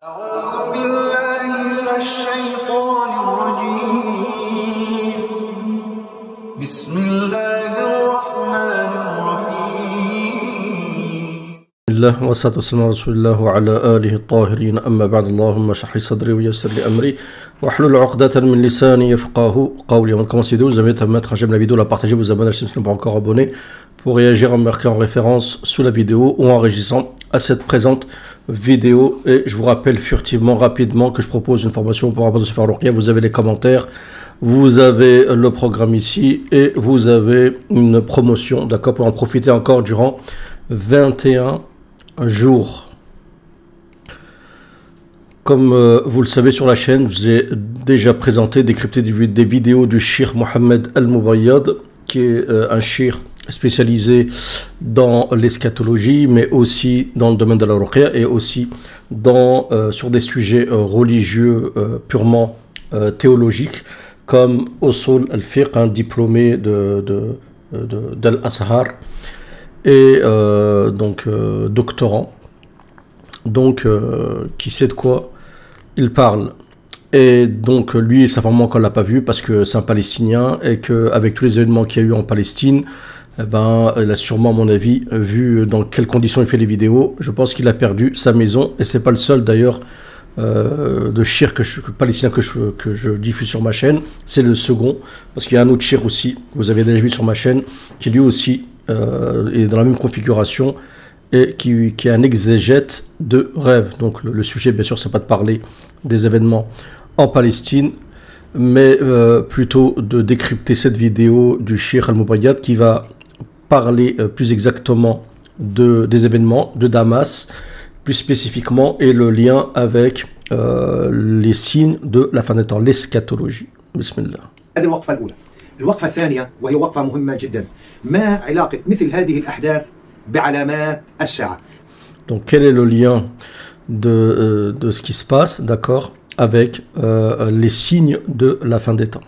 أعوذ بالله من الشيطان الرجيم بسم الله الرحمن الرحيم الله والصلاة والسلام على رسول الله وعلى آله الطاهرين أما بعد اللهم اشرح لي صدري ويسر لي أمري واحلل عقدة من لساني يفقهوا قولي. Avant de commencer la vidéo, vous invite à mettre un j'aime la vidéo, la partager, vous abonner si vous n'êtes pas encore abonné pour réagir en marquant en référence sous la vidéo ou en réagissant à cette présente vidéo. Et je vous rappelle furtivement, rapidement, que je propose une formation pour rapport de Sefer Ruqya. Vous avez les commentaires, vous avez le programme ici et vous avez une promotion, d'accord, pour en profiter encore durant 21 jours. Comme vous le savez sur la chaîne, je vous ai déjà présenté, décrypté des vidéos du Cheikh Mohammed Al-Mubayyad, qui est un cheikh spécialisé dans l'eschatologie, mais aussi dans le domaine de la ruqya et aussi sur des sujets religieux purement théologiques, comme Usul al-Fiqh, un diplômé d'Al-Azhar et doctorant, donc qui sait de quoi il parle. Et donc lui, ça fait un moment qu'on ne l'a pas vu parce que c'est un Palestinien et qu'avec tous les événements qu'il y a eu en Palestine, il a sûrement, à mon avis, vu dans quelles conditions il fait les vidéos. Je pense qu'il a perdu sa maison et c'est pas le seul d'ailleurs de shir palestinien que je diffuse sur ma chaîne. C'est le second parce qu'il y a un autre shir aussi que vous avez déjà vu sur ma chaîne qui lui aussi est dans la même configuration et qui est un exégète de rêve. Donc le sujet, bien sûr, c'est pas de parler des événements en Palestine, mais plutôt de décrypter cette vidéo du Cheikh Al-Mubayyad qui va parler plus exactement des événements de Damas, plus spécifiquement, et le lien avec les signes de la fin des temps, l'eschatologie. Bismillah. هذه الوقفة الأولى. الوقفة الثانية وهي وقفة مهمة جدا. ما علاقة مثل هذه الأحداث بعلامات الساعة؟ Donc quel est le lien de ce qui se passe, d'accord, avec les signes de la fin des temps.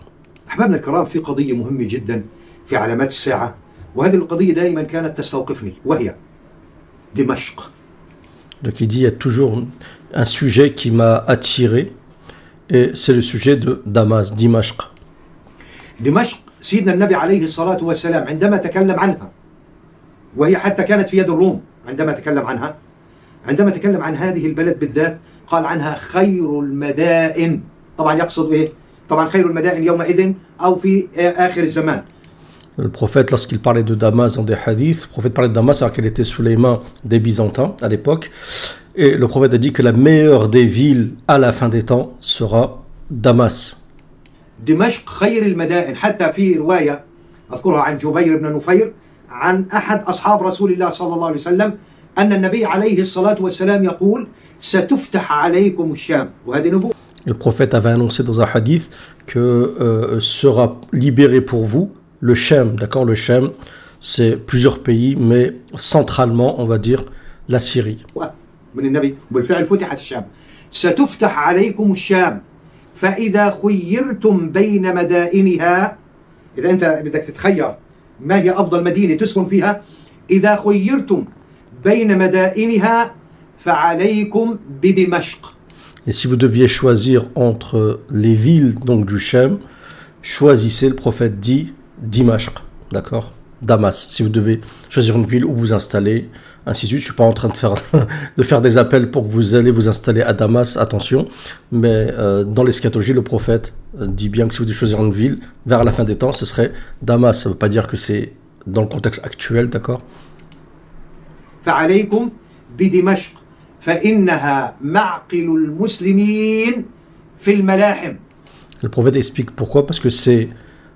أحبابنا الكرام، في قضية مهمة جدا في علامات الساعة، وهذه القضية دائما كانت تستوقفني، وهي دمشق. Donc il dit, il y a toujours un sujet qui m'a attiré, et c'est le sujet de Damas, Dimashq. دمشق سيدنا النبي عليه الصلاة والسلام عندما تكلم عنها، وهي حتى كانت في يد الروم عندما تكلم عنها، عندما تكلم عن هذه البلد بالذات قال عنها خير المدائن. طبعا يقصد ايه؟ طبعا خير المدائن يومئذ او في آخر الزمان. Le prophète, lorsqu'il parlait de Damas dans des hadiths, le prophète parlait de Damas alors qu'elle était sous les mains des Byzantins à l'époque. Et le prophète a dit que la meilleure des villes à la fin des temps sera Damas. دمشق خير المدائن. حتى في رواية أذكرها عن جبير بن نفير عن أحد أصحاب رسول الله صلى الله عليه وسلم أن النبي عليه الصلاة والسلام يقول ستفتح عليكم الشام. وهذه نبوة. Le prophète avait annoncé dans un hadith que sera libéré pour vous le Shem, d'accord? Le Shem, c'est plusieurs pays, mais centralement, on va dire, la Syrie. من النبي بالفعل فتحت الشام. ستفتح عليكم الشام فإذا خيرتم بين مدائنها. إذا أنت بدك تتخير ما هي أفضل مدينة تسكن فيها، إذا خيرتم بين مدائنها فعليكم بدمشق. Et si vous deviez choisir entre les villes donc du Shem, choisissez, le prophète dit, Dimashq, d'accord? Damas. Si vous devez choisir une ville où vous installer, ainsi de suite. Je ne suis pas en train de faire des appels pour que vous allez vous installer à Damas, attention. Mais dans l'eschatologie, le prophète dit bien que si vous devez choisir une ville, vers la fin des temps, ce serait Damas. Ça ne veut pas dire que c'est dans le contexte actuel, d'accord? فعليكم بدمشق فإنها معقل المسلمين في الملاحم. Le prophète explique pourquoi, parce que c'est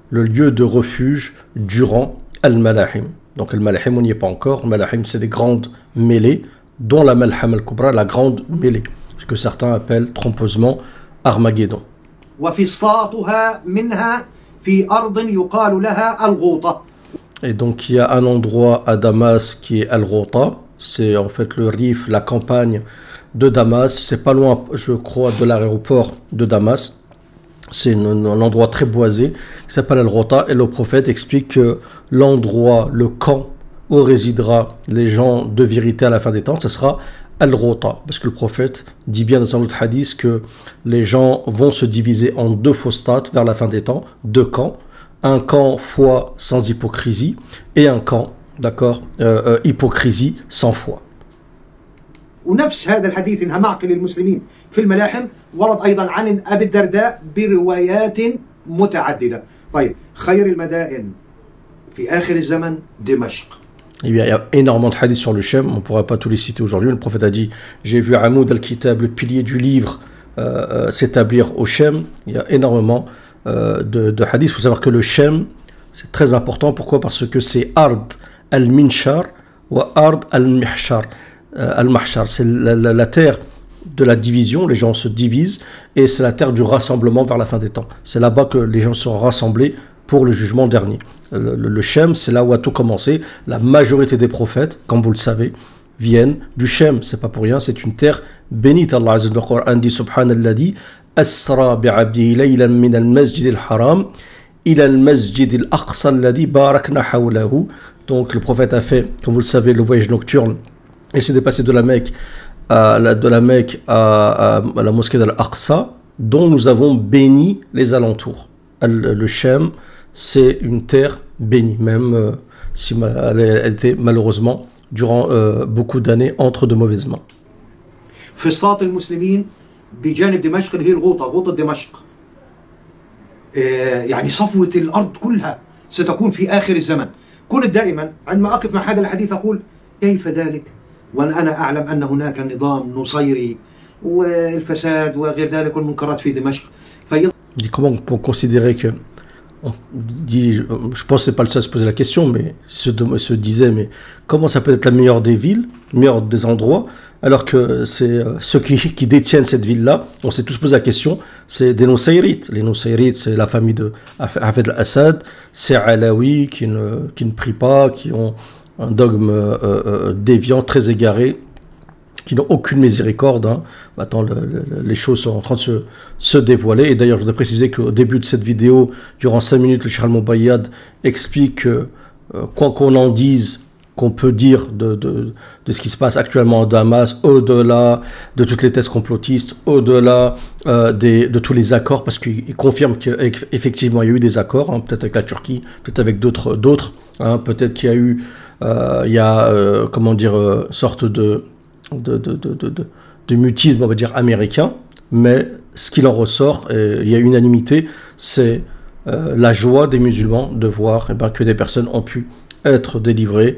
le lieu de refuge durant Al-Malahim. Donc Al-Malahim, on n'y est pas encore. Al-Malahim, c'est des grandes mêlées, dont la Malham al-Kubra, la grande mêlée, ce que certains appellent trompeusement Armageddon. وفسطاطها منها في أرض يقال لها الغوطة. Et donc il y a un endroit à Damas qui est Al-Ghouta, c'est en fait le Rif, la campagne de Damas, c'est pas loin, je crois, de l'aéroport de Damas. C'est un endroit très boisé qui s'appelle Al-Ghouta, et le prophète explique que l'endroit, le camp où résidera les gens de vérité à la fin des temps, ce sera al-Ghouta, parce que le prophète dit bien dans un autre hadith que les gens vont se diviser en deux phostates vers la fin des temps, deux camps, un camp foi sans hypocrisie et un camp, d'accord, hypocrisie sans foi. ونفس هذا الحديث انها معقل للمسلمين في الملاحم ورد ايضا عن ابي الدرداء بروايات متعدده. طيب خير المدائن في اخر الزمن دمشق. Il y a énormément de hadiths sur le Shem, on ne pourra pas tous les citer aujourd'hui. Le prophète a dit, j'ai vu Amoud al-Kitab, le pilier du livre, s'établir au Shem. Il y a énormément de hadiths. Il faut savoir que le Shem, c'est très important. Pourquoi? Parce que c'est Ard al-Minshar ou Ard al-Mihshar. Al-Mahshar, c'est la terre de la division, les gens se divisent, et c'est la terre du rassemblement vers la fin des temps. C'est là-bas que les gens seront rassemblés pour le jugement dernier. Le Shem, c'est là où a tout commencé. La majorité des prophètes, comme vous le savez, viennent du Shem. C'est pas pour rien, c'est une terre bénite. Allah Azza wa Jalla dit Subhanalladhi Asra bi'abdihi laylan min al-masjid al-haram ila al-masjid al-aqsa alladhi barakna hawlahu. Donc le prophète a fait, comme vous le savez, le voyage nocturne et s'est dépassé de la Mecque à la mosquée d'Al-Aqsa, dont nous avons béni les alentours. Le Shem, c'est une terre bénie, même si elle était malheureusement durant beaucoup d'années entre de mauvaises mains. فسطاط المسلمين بجانب دمشق اللي هي الغوطة، غوطة دمشق. يعني صفوة الأرض كلها ستكون في آخر الزمن. كنت دائما عندما أقف مع هذا الحديث أقول كيف ذلك وأنا أعلم أن هناك نظام نصيري والفساد وغير ذلك والمنكرات في دمشق. Comment on peut considérer que, je pense que c'est pas le seul à se poser la question, mais se disait, mais comment ça peut être la meilleure des villes, meilleure des endroits, alors que c'est ceux qui détiennent cette ville-là, on s'est tous posé la question, c'est des Nusayrites. Les Nusayrites, c'est la famille de Hafez al-Assad, c'est Alawi qui ne prient pas, qui ont un dogme déviant, très égaré, qui n'ont aucune miséricorde. Hein. Maintenant, les choses sont en train de se dévoiler. Et d'ailleurs, je voudrais préciser qu'au début de cette vidéo, durant 5 minutes, le Cheikh Al-Mubayyad explique que, quoi qu'on en dise, qu'on peut dire de ce qui se passe actuellement à Damas, au-delà de toutes les thèses complotistes, au-delà de tous les accords, parce qu'il confirme qu'effectivement, il y a eu des accords, hein, peut-être avec la Turquie, peut-être avec d'autres, hein, peut-être qu'il y a eu comment dire, sorte de mutisme, on va dire, américain, mais ce qu'il en ressort, et il y a unanimité, c'est la joie des musulmans de voir que des personnes ont pu être délivrées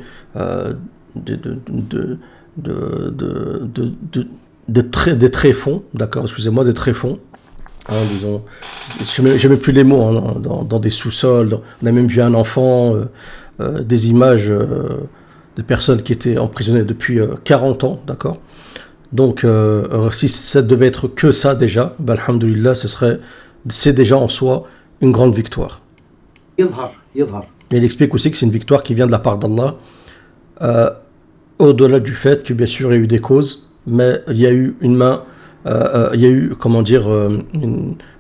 des tréfonds, d'accord, excusez-moi, des tréfonds, hein, disons, je mets plus les mots, hein, dans des sous-sols, on a même vu un enfant, des images des personnes qui étaient emprisonnées depuis 40 ans, d'accord. Donc, si ça devait être que ça déjà, bah, alhamdoulilah, c'est déjà en soi une grande victoire. Et il explique aussi que c'est une victoire qui vient de la part d'Allah, au-delà du fait que bien sûr il y a eu des causes, mais il y a eu une main, il y a eu, comment dire,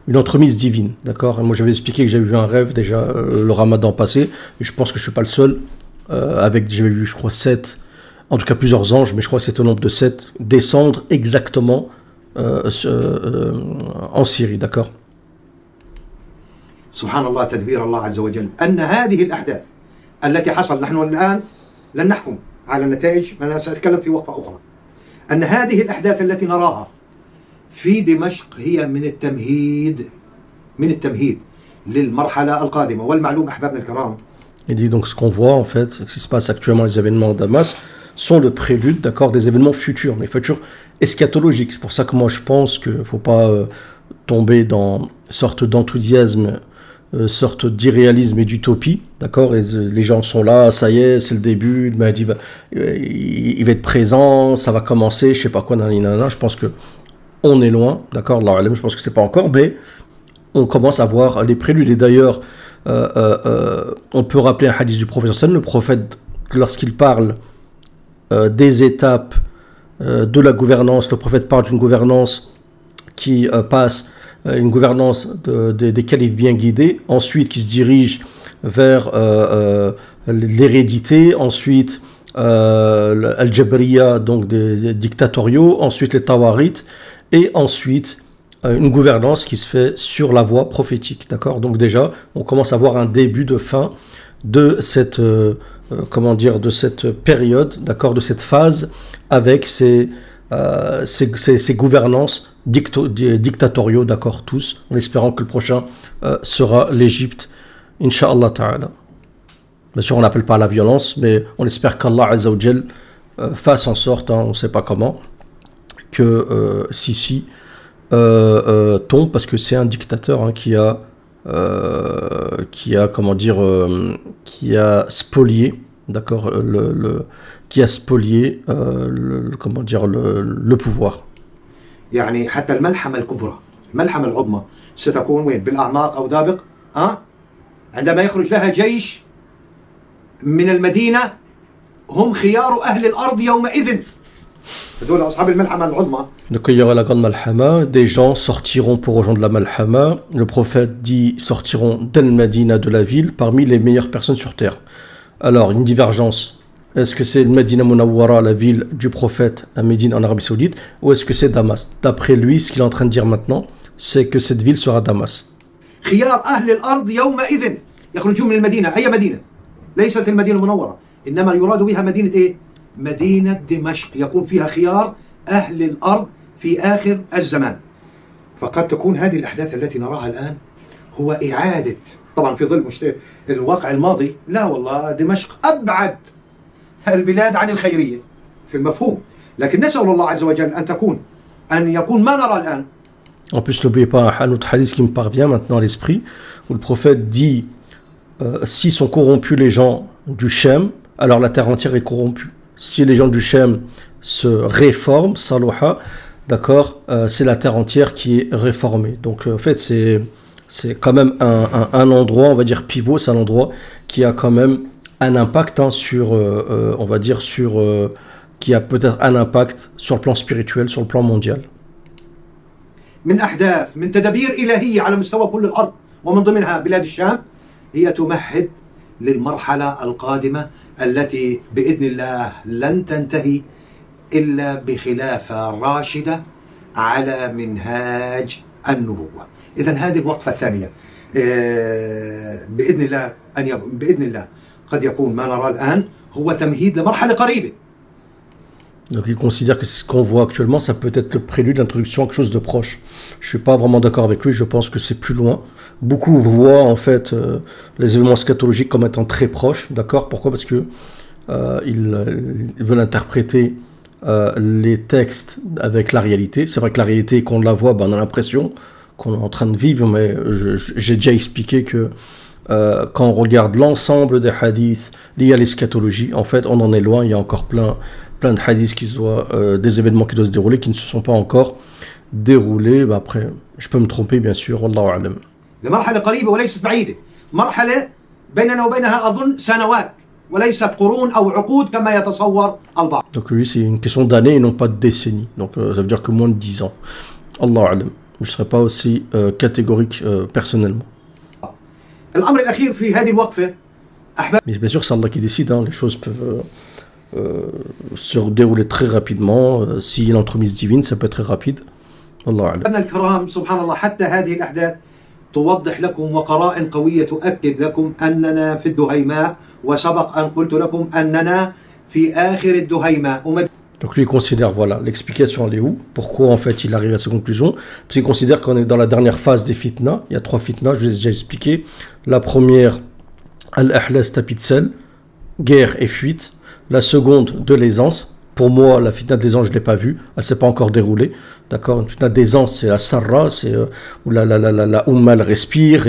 une entremise divine, d'accord. Moi j'avais expliqué que j'avais vu un rêve déjà le ramadan passé, et je pense que je ne suis pas le seul, j'avais vu je crois 7, en tout cas plusieurs anges, mais je crois que c'est au nombre de 7, descendre exactement en Syrie, d'accord. سبحان الله تدبير الله عز وجل أن هذه الأحداث التي حصل نحن الآن لن نحكم على النتائج، أنا سأتكلم في وقفة أخرى. أن هذه الأحداث التي نراها في دمشق هي من التمهيد للمرحلة القادمة. والمعلوم أحبابنا الكرام. Il dit donc ce qu'on voit en fait, ce qui se passe actuellement, les événements à Damas, sont le prélude, d'accord, des événements futurs, mais futurs eschatologiques. C'est pour ça que moi je pense qu'il ne faut pas tomber dans sorte d'enthousiasme, sorte d'irréalisme et d'utopie, d'accord. Les gens sont là, ça y est, c'est le début, le Mahdi il va être présent, ça va commencer, je sais pas quoi, nanana. Je pense que on est loin, d'accord, je pense que c'est pas encore, mais on commence à voir les préludes. Et d'ailleurs, on peut rappeler un hadith du prophète, le prophète, lorsqu'il parle des étapes de la gouvernance, le prophète parle d'une gouvernance qui passe, une gouvernance des califes bien guidés, ensuite qui se dirige vers l'hérédité, ensuite Al-Jabriya, donc des dictatoriaux, ensuite les Tawarites, et ensuite une gouvernance qui se fait sur la voie prophétique, d'accord? Donc déjà, on commence à voir un début de fin de cette, de cette période, d'accord, de cette phase avec ces gouvernances dictatoriaux, d'accord, tous, en espérant que le prochain sera l'Égypte, Inch'Allah Ta'ala. Bien sûr, on n'appelle pas à la violence, mais on espère qu'Allah Azza wa Jal fasse en sorte, on ne sait pas comment, que Sisi tombe, parce que c'est un dictateur qui a spolié, d'accord, qui a spolié le pouvoir. يعني حتى الملحمة الكبرى الملحمة العظمى ستكون وين؟ بالأعماق أو دابق؟ عندما يخرج لها جيش من المدينة هم خيار أهل الأرض يومئذ. هذول أصحاب الملحمة العظمى. Donc il y aura la grande Malhama, des gens sortiront pour rejoindre la Malhama. Le prophète dit sortiront d'Al-Madina, de la ville, parmi les meilleures personnes sur terre. Alors, une divergence. Est-ce que c'est Medina Munawwara, la ville du prophète à Médine en Arabie Saoudite, ou est-ce que c'est Damas? D'après lui, ce qu'il est en train de dire maintenant, c'est que cette ville sera Damas. خيار أهل الأرض يومئذ يخرجون من المدينة. أي مدينة؟ ليست المدينة المنورة، إنما يراد بها مدينة إيه؟ مدينة دمشق، يكون فيها خيار أهل الأرض في آخر الزمان. فقد تكون هذه الأحداث التي نراها الآن هو إعادة، طبعا في ظل الواقع الماضي، لا والله دمشق أبعد البلاد عن الخيرية في المفهوم، لكن نسأل الله عز وجل أن يكون ما نرى الآن. En plus, n'oubliez pas un autre hadith qui me parvient maintenant à l'esprit, où le prophète dit si sont corrompus les gens du Shem, alors la terre entière est corrompue. Si les gens du Shem se réforment, Salouha, d'accord, c'est la terre entière qui est réformée. Donc en fait, c'est quand même un endroit, on va dire pivot, c'est un endroit qui a quand même un impact sur, on va dire, qui a peut-être un impact sur le plan spirituel, sur le plan mondial. من أحداث من تدابير إلهية على مستوى كل الأرض ومن ضمنها بلاد الشام هي تمهد للمرحلة القادمة التي بإذن الله لن تنتهي إلا بخلافة راشدة على منهاج النبوة. إذن هذه الوقفة الثانية بإذن الله قد يكون ما نرى الآن هو تمهيد لمرحلة قريبة. Donc il considère que ce qu'on voit actuellement, ça peut être le prélude, l'introduction à quelque chose de proche. Je suis pas vraiment d'accord avec lui, je pense que c'est plus loin. Beaucoup voient en fait les événements eschatologiques comme étant très proches, d'accord? Pourquoi? Parce que ils veulent interpréter les textes avec la réalité. C'est vrai que la réalité, quand on la voit, on a l'impression qu'on est en train de vivre, mais j'ai déjà expliqué que quand on regarde l'ensemble des hadiths liés à l'eschatologie, en fait, on en est loin. Il y a encore plein de hadiths des événements qui doivent se dérouler qui ne se sont pas encore déroulés. Après, je peux me tromper, bien sûr. Wallahu a'lam. لمرحلة قريبة وليست بعيدة، مرحلة بيننا وبينها أظن سنوات وليست قرون أو عقود كما يتصور البعض. Donc lui, c'est une question d'années et non pas de décennies. Donc ça veut dire que moins de 10 ans. Allahu a'lam. Je ne serais pas aussi catégorique personnellement. الأمر الأخير في هذه الوقفة Mais bien sûr, c'est Allah qui décide. Les choses peuvent se dérouler très rapidement. S'il y a l'entremise divine, ça peut être très rapide. Allahu a'lam. أن الكرام سبحان الله حتى هذه الأحداث توضح لكم وقرائن قوية تؤكد لكم أننا في الدهيماء وسبق أن قلت لكم أننا في آخر الدهيماء. Donc lui il considère, voilà, l'explication elle est où? Pourquoi en fait il arrive à cette conclusion? Parce qu'il considère qu'on est dans la dernière phase des fitna. Il y a 3 fitna, je vous ai déjà expliqué. La première, al-ahlas tapis de sel, guerre et fuite. La seconde, de l'aisance. Pour moi, la fitna de l'aisance, je ne l'ai pas vue. Elle ne s'est pas encore déroulée. D'accord? Une fitna d'aisance, c'est la sarra, c'est où la umma respire,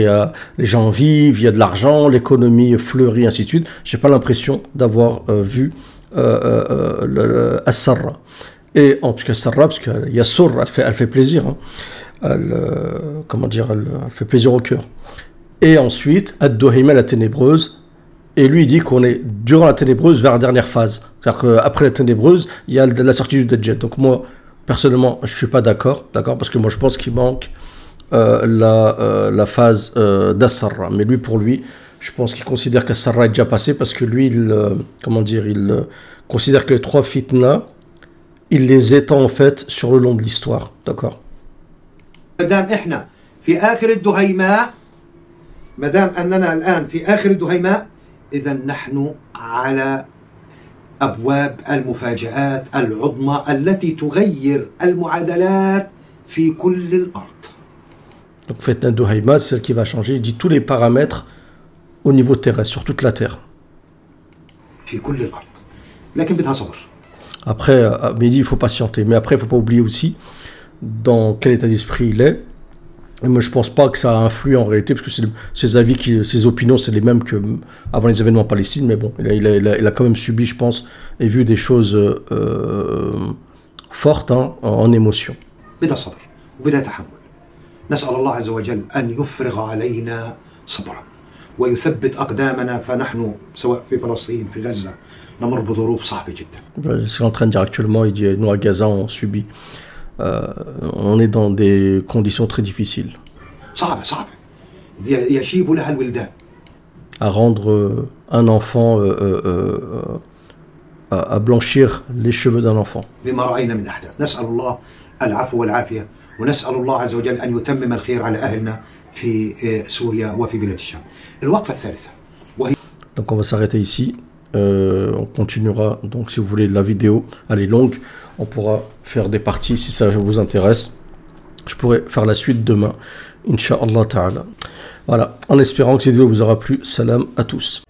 les gens vivent, il y a de l'argent, l'économie fleurit, ainsi de suite. Je n'ai pas l'impression d'avoir vu As-Sarra. Et en tout cas, Sarra, parce qu'il y a Surr, elle fait plaisir. Elle fait plaisir au cœur. Et ensuite, Ad-Duhayma, la ténébreuse. Et lui, il dit qu'on est durant la ténébreuse vers la dernière phase. C'est-à-dire qu'après la ténébreuse, il y a la sortie du Dajjal. Donc moi, personnellement, je ne suis pas d'accord, parce que moi, je pense qu'il manque la phase d'As-Sarra. Mais lui, pour lui, Je pense qu'il considère que Sarra est déjà passé parce que lui, comment dire, il considère que les 3 fitna, il les étend en fait sur le long de l'histoire. D'accord. مادام احنا في آخر الدهيماء، مادام أننا الآن في آخر الدهيماء، إذا نحن على أبواب المفاجآت العظمى التي تغير المعادلات في كل الأرض. Donc Fitna Duhayma, c'est celle qui va changer. Il dit tous les paramètres au niveau terrestre, sur toute la terre. في كل الأرض. لكن بدها صبر. Après, à midi, il faut patienter. Mais après, il ne faut pas oublier aussi dans quel état d'esprit il est. Et moi, je ne pense pas que ça a influé en réalité, parce que ses avis, ses opinions, c'est les mêmes qu'avant les événements palestiniens. Mais bon, il a quand même subi, je pense, et vu des choses fortes en émotion. بدها صبر وبدها تحمل. نسأل الله عز وجل أن يفرغ علينا صبرا ويثبت أقدامنا، فنحن سواء في فلسطين في غزة نمر بظروف صعبة جدا. C'est ce qu'il est en train de dire actuellement. Il dit, nous à Gaza, on est dans des conditions très difficiles. صعبة يشيب لها الولدان. À rendre un enfant, à blanchir les cheveux d'un enfant. لما رأينا من أحداث. نسأل الله العفو والعافية، ونسأل الله عز وجل أن يتمم الخير على أهلنا في سوريا وفي بلاد الشام. الوقفة الثالثة وهي. Donc on va s'arrêter ici. On continuera. Donc si vous voulez, la vidéo, elle est longue. On pourra faire des parties si ça vous intéresse. Je pourrai faire la suite demain, Inch'Allah ta'ala. Voilà, en espérant que cette vidéo vous aura plu. Salam à tous.